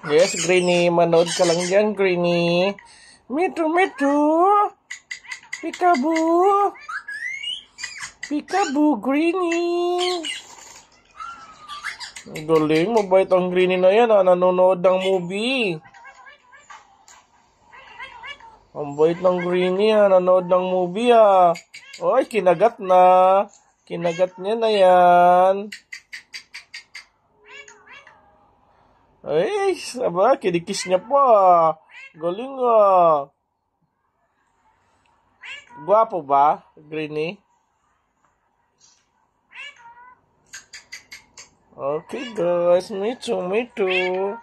Yes, Greenie. Manood ka lang dyan, Greenie. Mitu, mitu. Peekaboo. Peekaboo, Greenie. Galing, mabait ang Greenie na yan. Nanonood ng movie. Ang bait ng Greenie, nanonood ng movie. Oy, kinagat na. Kinagat niya na yan. Ay, saba, kinikis niya pa. Galing Gwapo ba, Greenie? Okay guys, me too.